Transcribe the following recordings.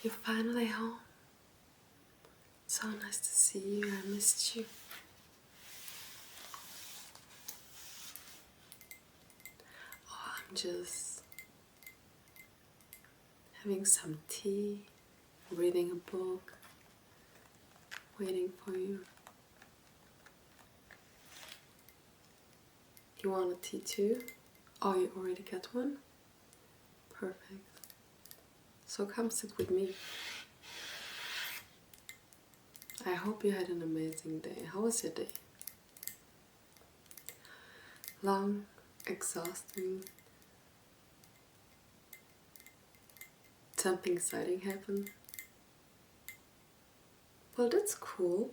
You're finally home. So nice to see you. I missed you. Oh, I'm just having some tea, reading a book, waiting for you. You want a tea too? Oh, you already got one? Perfect. So come sit with me. I hope you had an amazing day. How was your day? Long, exhausting. Something exciting happened? Well, that's cool.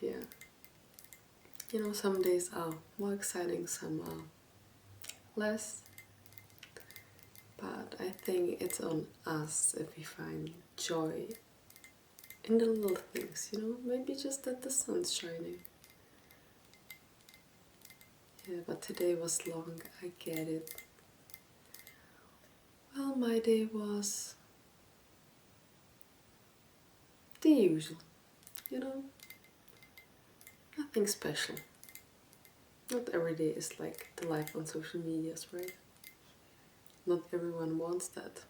Yeah. You know, some days are more exciting, some are less. But I think it's on us if we find joy in the little things, you know? Maybe just that the sun's shining. Yeah, but today was long, I get it. Well, my day was the usual, you know? Nothing special. Not every day is like the life on social medias, right? Not everyone wants that.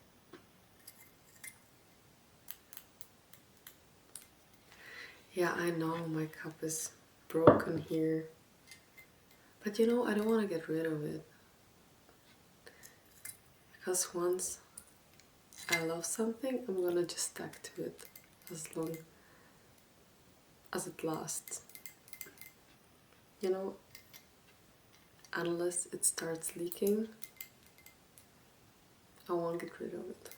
Yeah, I know my cup is broken here. But you know, I don't want to get rid of it. Because once I love something, I'm gonna just stick to it as long as it lasts. You know, unless it starts leaking, I won't get rid of it.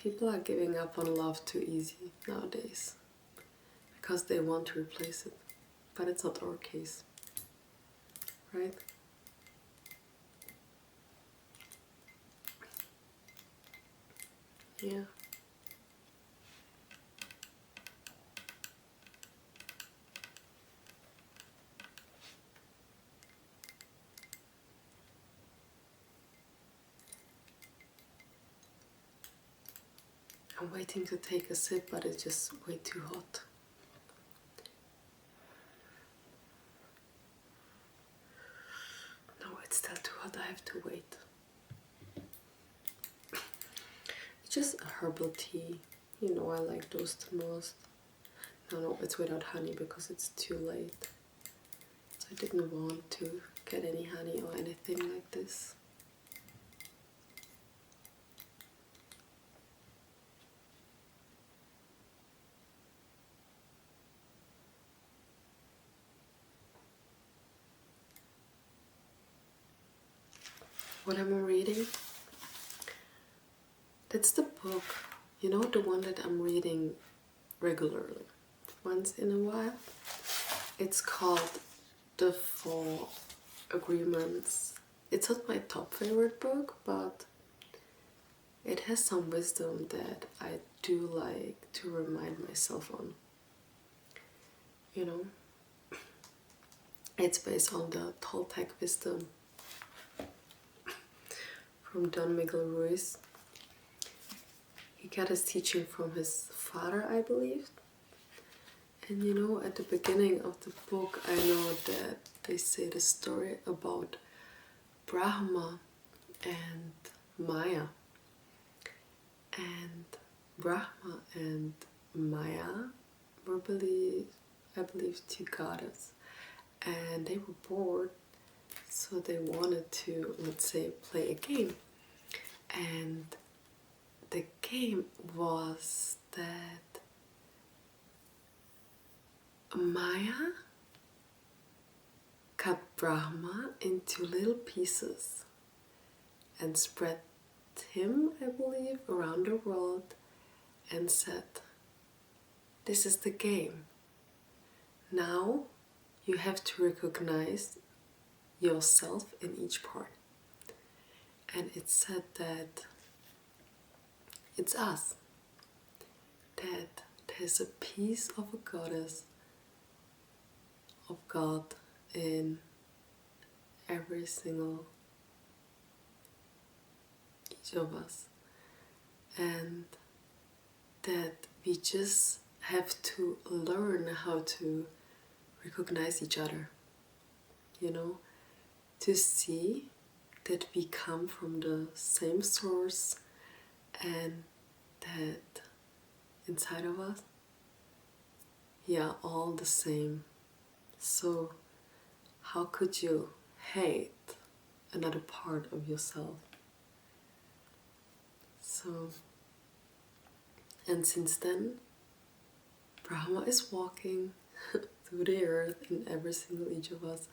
People are giving up on love too easy nowadays because they want to replace it. But it's not our case, right? Yeah. I'm waiting to take a sip, but it's just way too hot. No, it's still too hot, I have to wait. It's just a herbal tea. You know, I like those the most. No, it's without honey because it's too late. So I didn't want to get any honey or anything like this. What am I reading? That's the book, you know, the one that I'm reading regularly, once in a while. It's called The Four Agreements. It's not my top favorite book, but it has some wisdom that I do like to remind myself on. You know, it's based on the Toltec wisdom from Don Miguel Ruiz. He got his teaching from his father, I believe. And you know, at the beginning of the book, I know that they say the story about Brahma and Maya. And Brahma and Maya were I believe, two goddesses. And they were bored, so they wanted to, let's say, play a game. And the game was that Maya cut Brahma into little pieces and spread him, I believe, around the world and said, "This is the game. Now you have to recognize yourself in each part." And it said that it's us, that there's a piece of a goddess, of God in every single each of us, and that we just have to learn how to recognize each other, you know, to see that we come from the same source and that inside of us we are all the same. So how could you hate another part of yourself? So, and since then, Brahma is walking through the earth in every single each of us,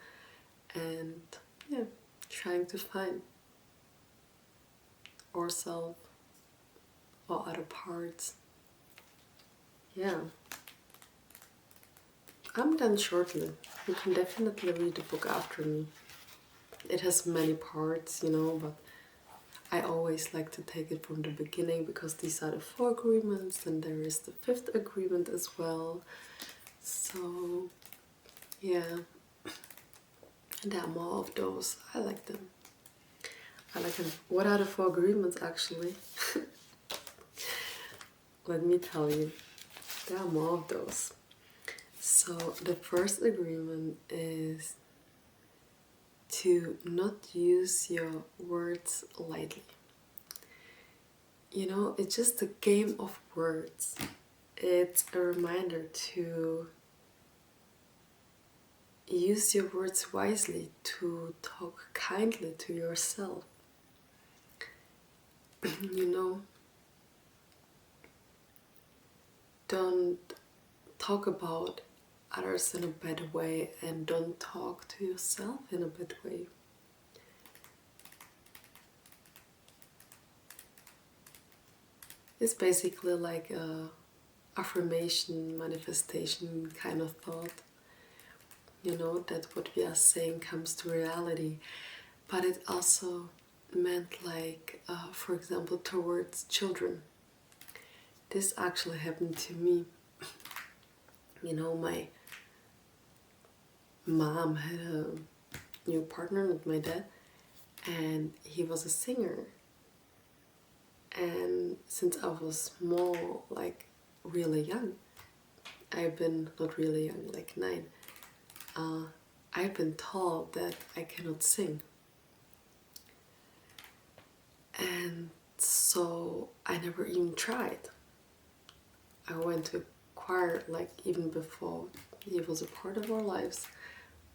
and yeah, trying to find ourselves or other parts. Yeah. I'm done shortly. You can definitely read the book after me. It has many parts, you know, but I always like to take it from the beginning because these are the 4 agreements and there is the 5th agreement as well. So, yeah. And there are more of those. I like them. I like them. What are the 4 agreements actually? Let me tell you. There are more of those. So the first agreement is to not use your words lightly. You know, it's just a game of words. It's a reminder to use your words wisely, to talk kindly to yourself. You know, don't talk about others in a bad way and don't talk to yourself in a bad way. It's basically like a affirmation, manifestation kind of thought. You know, that what we are saying comes to reality. But it also meant like, for example, towards children. This actually happened to me. You know, my mom had a new partner with my dad, and he was a singer. And since I was small, like really young, I've been not really young, like 9, I've been told that I cannot sing. And so I never even tried. I went to choir like even before he was a part of our lives,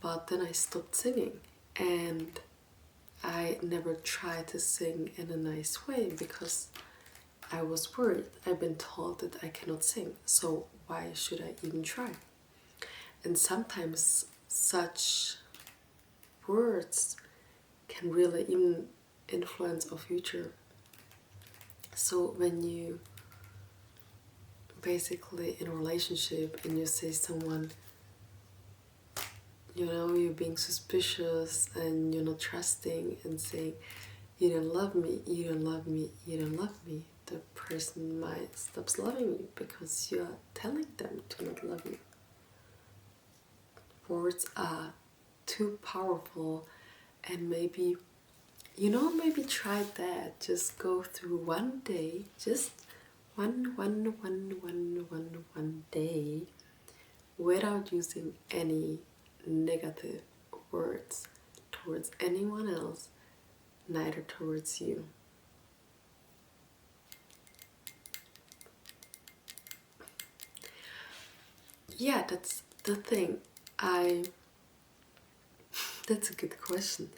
but then I stopped singing, and I never tried to sing in a nice way because I was worried. I've been told that I cannot sing, so why should I even try? And sometimes such words can really even influence our future. So when you basically in a relationship and you say someone, you know, you're being suspicious and you're not trusting and saying, you don't love me, you don't love me, you don't love me, the person might stop loving you because you are telling them to not love you. Words are too powerful, and maybe, you know, maybe try that. Just go through one day, just one day without using any negative words towards anyone else, neither towards you. Yeah, that's the thing. That's a good question,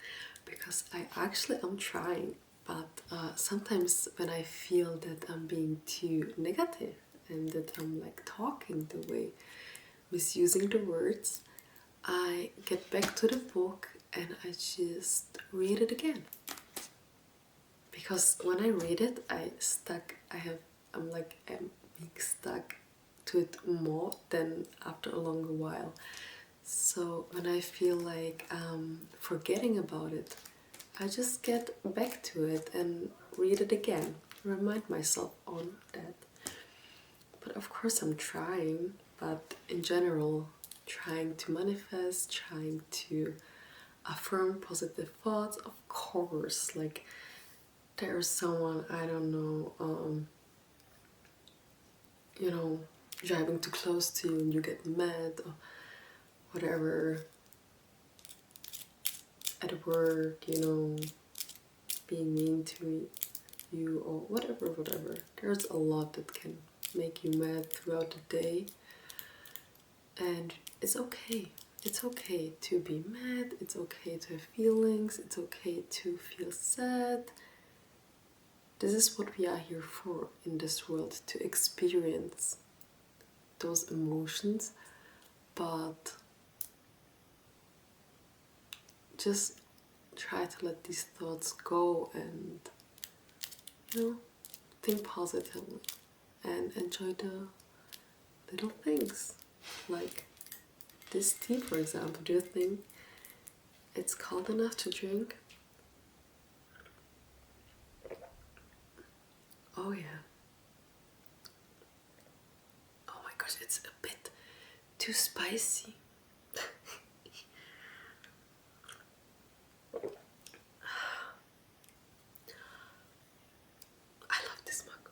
because I actually am trying, but sometimes when I feel that I'm being too negative and that I'm like talking the way, misusing the words, I get back to the book and I just read it again. Because when I read it, I'm being stuck to it more than after a longer while. So when I feel like forgetting about it, I just get back to it and read it again, remind myself on that. But of course I'm trying, but in general, trying to manifest, trying to affirm positive thoughts, of course. Like, there's someone, I don't know, you know, driving too close to you and you get mad or whatever, at work, you know, being mean to you or whatever. There's a lot that can make you mad throughout the day, and it's okay. It's okay to be mad, it's okay to have feelings, it's okay to feel sad. This is what we are here for in this world, to experience those emotions, but just try to let these thoughts go and, you know, think positively and enjoy the little things. Like this tea, for example. Do you think it's cold enough to drink? Oh yeah. Oh my gosh, it's a bit too spicy. I love this mug.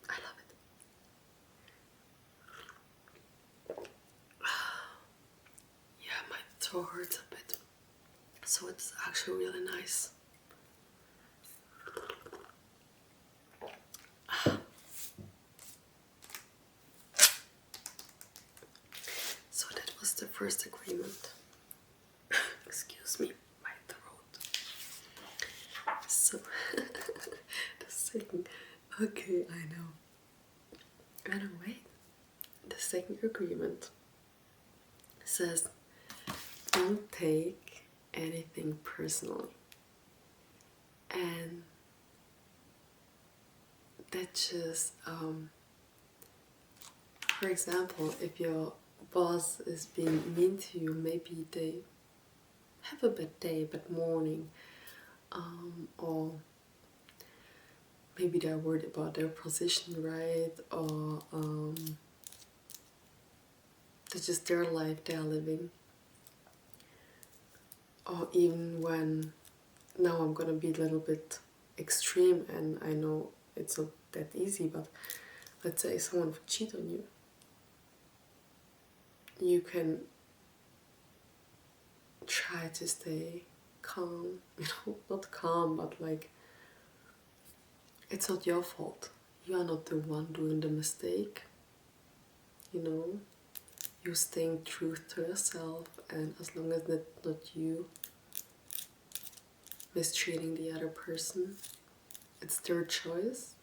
I love it. Yeah, my throat hurts a bit, so it's actually really nice. So that was the first agreement. Excuse me, my throat. So the second, okay, I know. Anyway, the second agreement says, don't take anything personally. And that just, for example, if your boss is being mean to you, maybe they have a bad day, bad morning, or maybe they're worried about their position, right? Or that's just their life they're living. Or even when, now I'm gonna be a little bit extreme, and I know it's not that easy, but let's say someone would cheat on you. You can try to stay calm, you know, not calm, but like, it's not your fault. You are not the one doing the mistake, you know. You're staying true to yourself, and as long as that's not you mistreating the other person, it's their choice.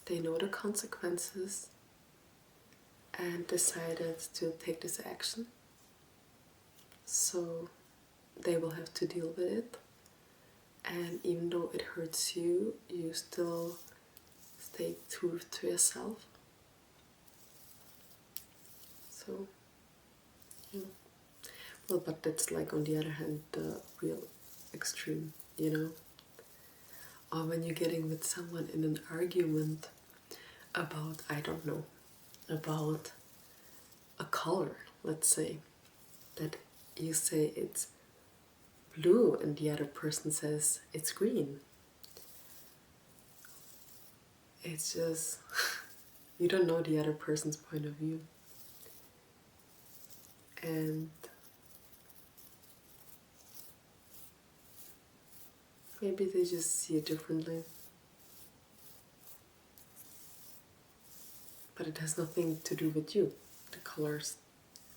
They know the consequences and decided to take this action. So they will have to deal with it. And even though it hurts you, you still stay true to yourself. So, yeah. Well, but that's like, on the other hand, the real extreme, you know? Or when you're getting with someone in an argument about, I don't know, about a color, let's say, that you say it's blue and the other person says it's green. It's just, you don't know the other person's point of view. And maybe they just see it differently. But it has nothing to do with you. The colors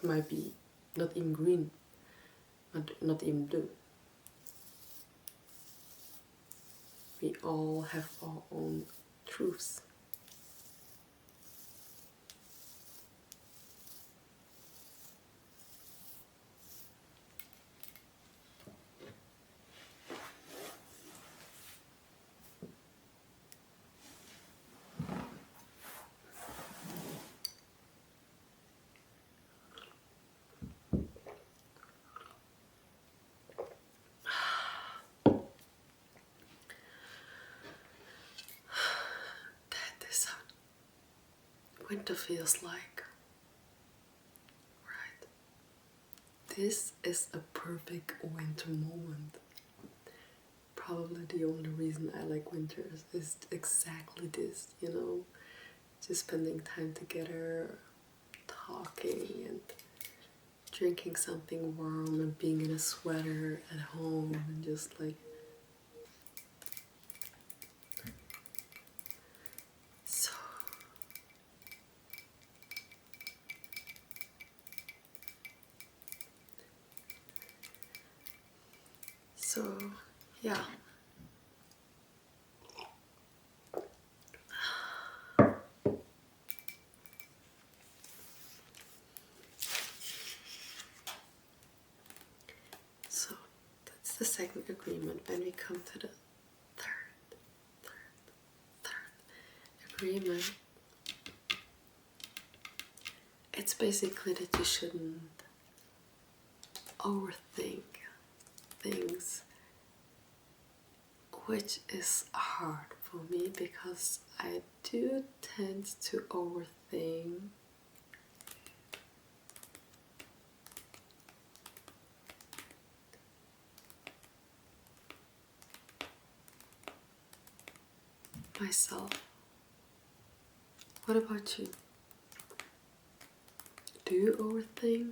might be not even green, not even blue. We all have our own truths. That is how winter feels like, right? this is a perfect winter moment. Probably the only reason I like winters is exactly this, you know, just spending time together, talking and drinking something warm and being in a sweater at home and just like so yeah. So that's the second agreement. When we come to the third agreement, it's basically that you shouldn't overthink things, which is hard for me because I do tend to overthink. Myself. What about you? Do you overthink?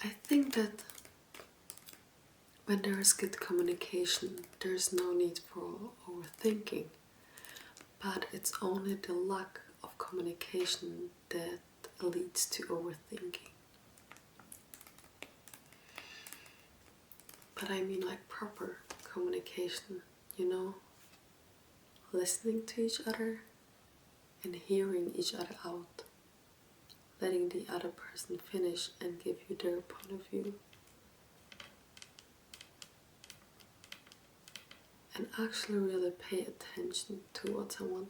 I think that when there is good communication, there's no need for overthinking. But it's only the lack of communication that leads to overthinking. But I mean like proper communication, you know, listening to each other and hearing each other out, letting the other person finish and give you their point of view. And actually really pay attention to what someone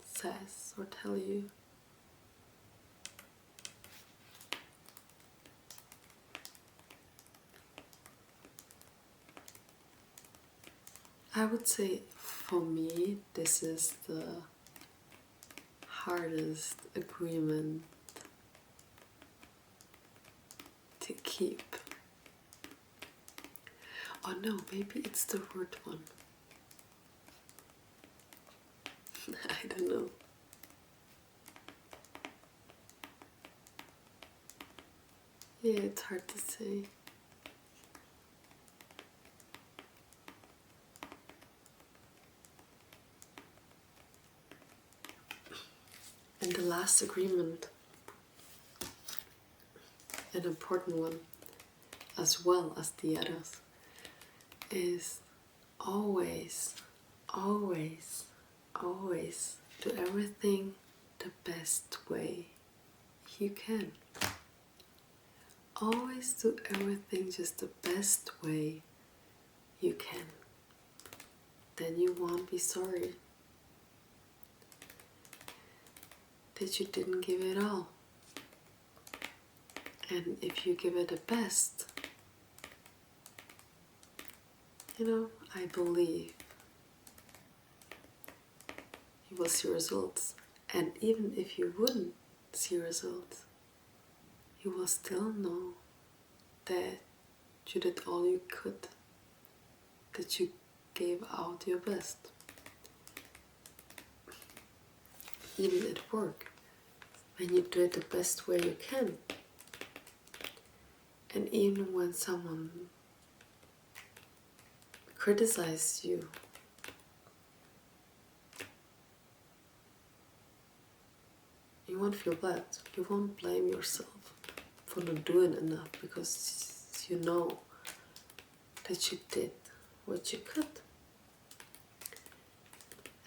says or tell you. I would say for me, this is the hardest agreement to keep. Oh no, maybe it's the word one. I don't know. Yeah, it's hard to say. And the last agreement, an important one, as well as the others, is always, always, always do everything the best way you can. Always do everything just the best way you can. Then you won't be sorry that you didn't give it all. And if you give it the best, you know, I believe you will see results. And even if you wouldn't see results, you will still know that you did all you could, that you gave out your best. Even at work, when you do it the best way you can. And even when someone criticizes you, you won't feel bad. You won't blame yourself for not doing enough because you know that you did what you could.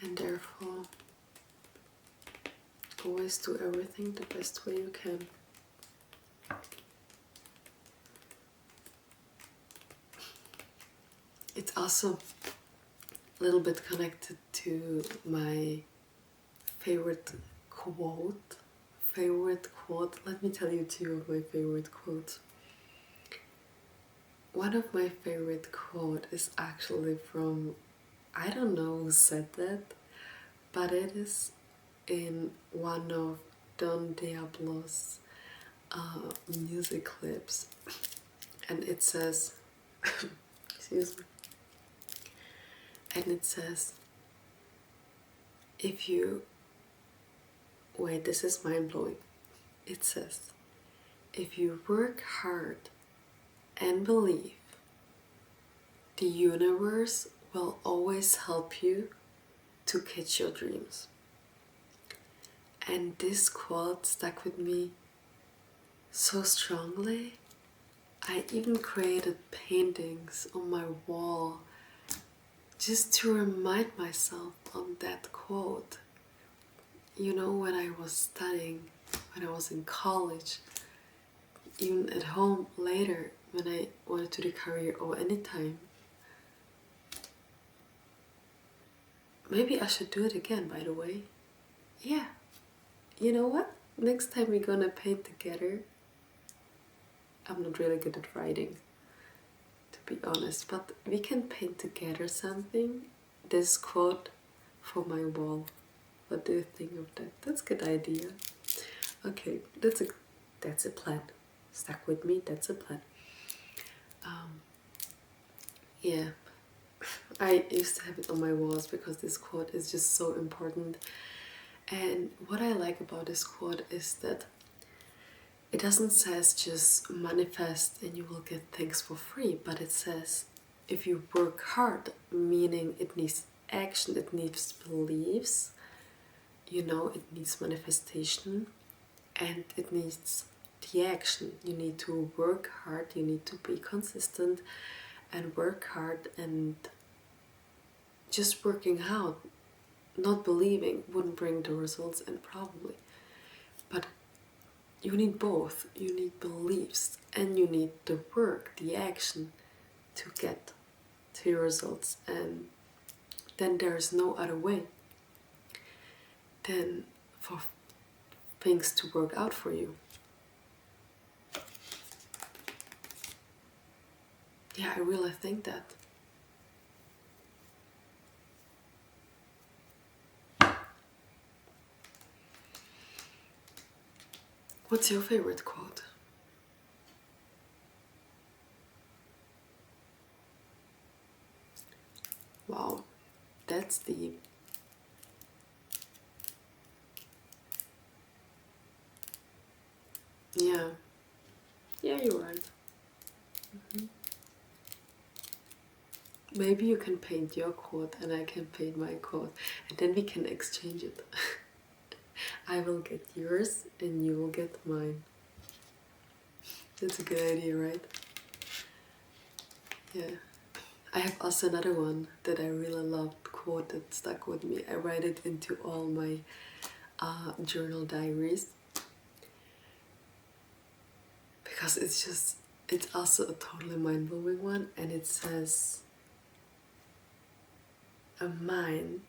And therefore, always do everything the best way you can. It's also a little bit connected to my favorite quote. Let me tell you two of my favorite quotes. One of my favorite quote is actually from, I don't know who said that, but it is in one of Don Diablo's music clips, and it says, excuse me, and it says, if you, wait, this is mind-blowing. It says, if you work hard and believe, the universe will always help you to catch your dreams. And this quote stuck with me so strongly. I even created paintings on my wall just to remind myself on that quote. You know, when I was studying, when I was in college, even at home later, when I wanted to do career or anytime. Maybe I should do it again, by the way. Yeah. You know what? Next time we're gonna paint together. I'm not really good at writing, to be honest, but we can paint together something. This quote for my wall. What do you think of that? That's a good idea. Okay, that's a plan. Stuck with me, that's a plan. Yeah, I used to have it on my walls because this quote is just so important. And what I like about this quote is that it doesn't say just manifest and you will get things for free, but it says if you work hard, meaning it needs action, it needs beliefs, you know, it needs manifestation, and it needs the action. You need to work hard, you need to be consistent and work hard, and just working out, not believing wouldn't bring the results, and probably. But you need both. You need beliefs and you need the work, the action to get to your results, and then there's no other way than for things to work out for you. Yeah, I really think that. What's your favorite quote? Wow, that's deep. Yeah, you're right. Maybe you can paint your quote and I can paint my quote, and then we can exchange it. I will get yours and you will get mine. That's a good idea, right? Yeah. I have also another one that I really loved, quote that stuck with me. I write it into all my journal diaries because it's also a totally mind-blowing one, and it says, a mind,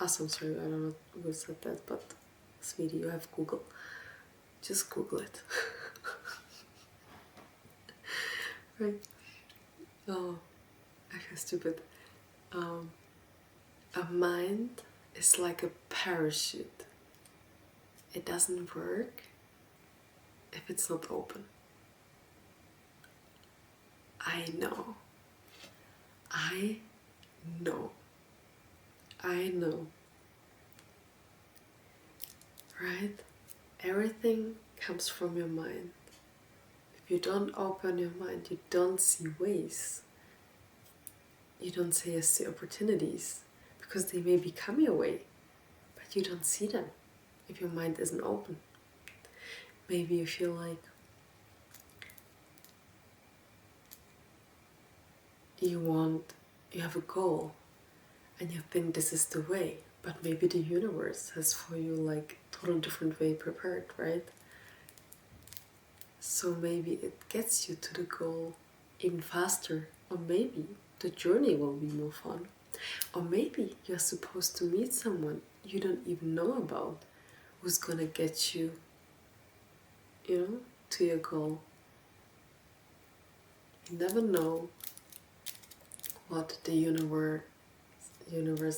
also, I'm sorry, I don't know who said that, but sweetie, you have Google. Just Google it. Right? Oh, I feel stupid. A mind is like a parachute. It doesn't work if it's not open. I know. Right? Everything comes from your mind. If you don't open your mind, you don't see ways. You don't say yes to opportunities because they may be coming your way, but you don't see them if your mind isn't open. Maybe you feel like you have a goal and you think this is the way, but maybe the universe has for you like totally different way prepared, right? So maybe it gets you to the goal even faster, or maybe the journey will be more fun, or maybe you're supposed to meet someone you don't even know about who's gonna get you, to your goal. You never know what the universe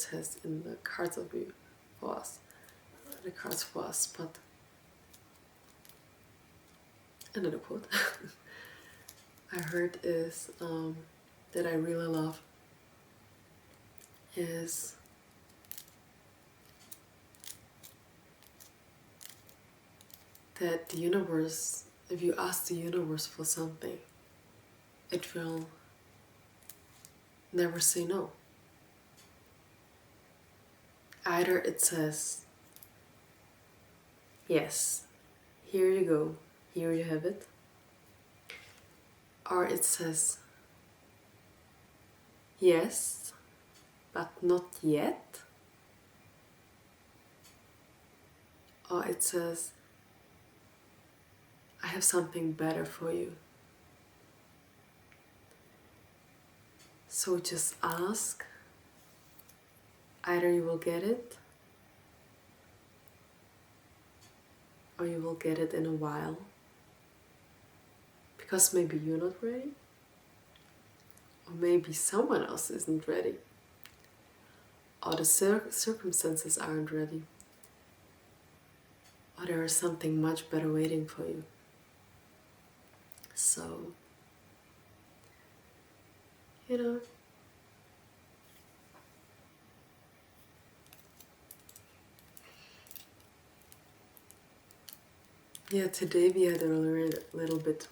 has in the cards of you for us. The cards for us, but another quote I heard is that I really love is that the universe, if you ask the universe for something, it will never say no. Either it says, yes, here you go, here you have it, or it says, yes, but not yet, or it says, I have something better for you. So just ask, either you will get it, or you will get it in a while, because maybe you're not ready, or maybe someone else isn't ready, or the circumstances aren't ready, or there is something much better waiting for you. So, you know, yeah, today we had a little bit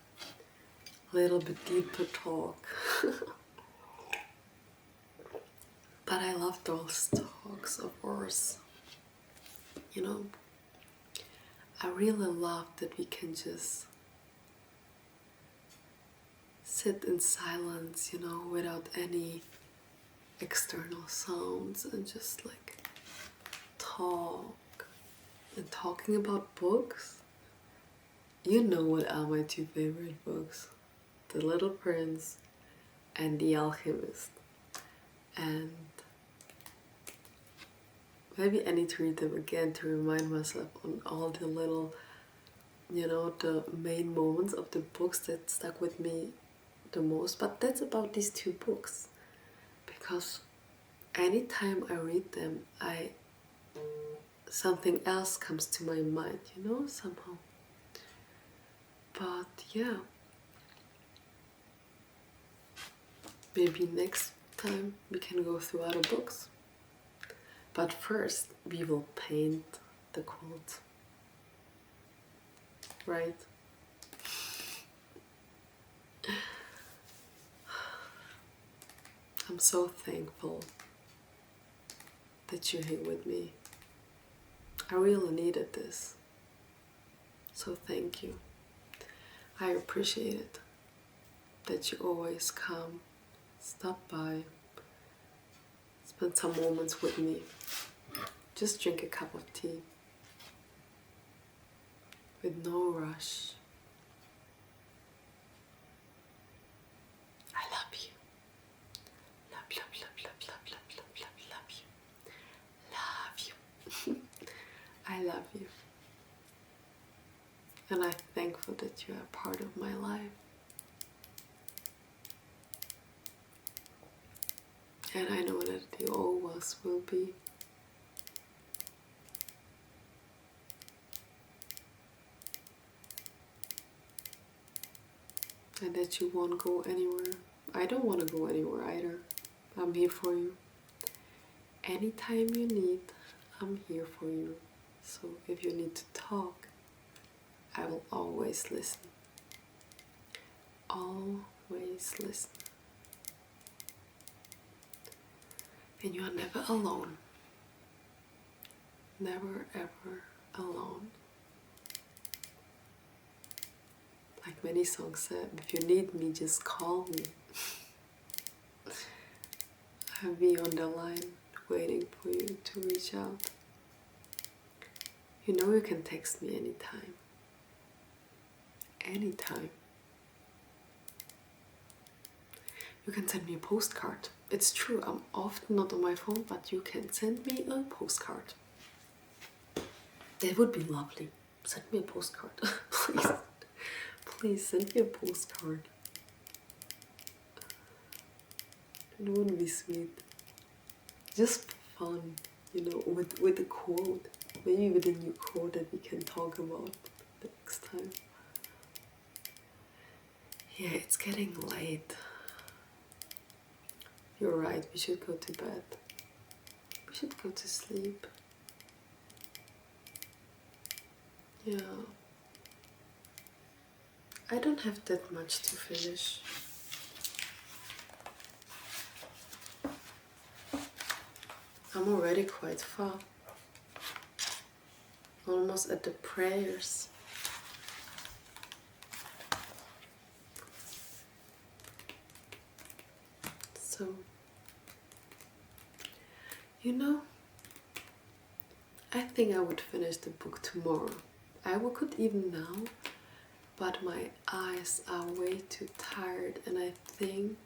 deeper talk. But I love those talks of ours. You know, I really love that we can just sit in silence, you know, without any external sounds, and just like talk. And talking about books, you know what are my two favorite books? The Little Prince and The Alchemist. And maybe I need to read them again to remind myself on all the little, you know, the main moments of the books that stuck with me the most. But that's about these two books, because anytime I read them, something else comes to my mind, you know, somehow. But yeah, maybe next time we can go through other books. But first, we will paint the quote, right? I'm so thankful that you're here with me. I really needed this. So thank you. I appreciate it that you always come, stop by, spend some moments with me. Just drink a cup of tea with no rush. I love you. Love, love, love, love, love, love, love, love you. Love you. I love you. And I'm thankful that you are part of my life. And I know that you always will be. And that you won't go anywhere. I don't want to go anywhere either. I'm here for you. Anytime you need, I'm here for you. So if you need to talk, I will always listen. Always listen. And you are never alone. Never ever alone. Like many songs said, if you need me, just call me. I'll be on the line waiting for you to reach out. You know you can text me anytime. Anytime. You can send me a postcard. It's true, I'm often not on my phone, but you can send me a postcard. That would be lovely. Send me a postcard, please. Please send me a postcard. It wouldn't be sweet. Just fun. you know, with the quote. Maybe with a new quote that we can talk about next time. Yeah, it's getting late. You're right, we should go to bed. We should go to sleep. Yeah. I don't have that much to finish. I'm already quite far. Almost at the prayers. So, you know, I think I would finish the book tomorrow. Could even now, but my eyes are way too tired, and I think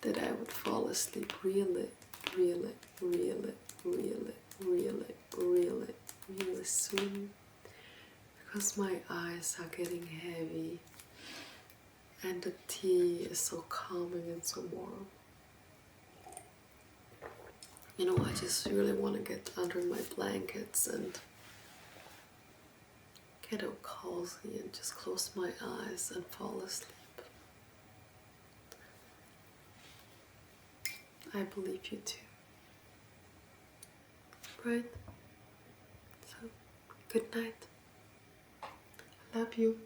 that I would fall asleep really, really, really, really, really, really, really soon, because my eyes are getting heavy and the tea is so calming and so warm. You know, I just really want to get under my blankets and get all cozy and just close my eyes and fall asleep. I believe you too. Right? So, good night. I love you.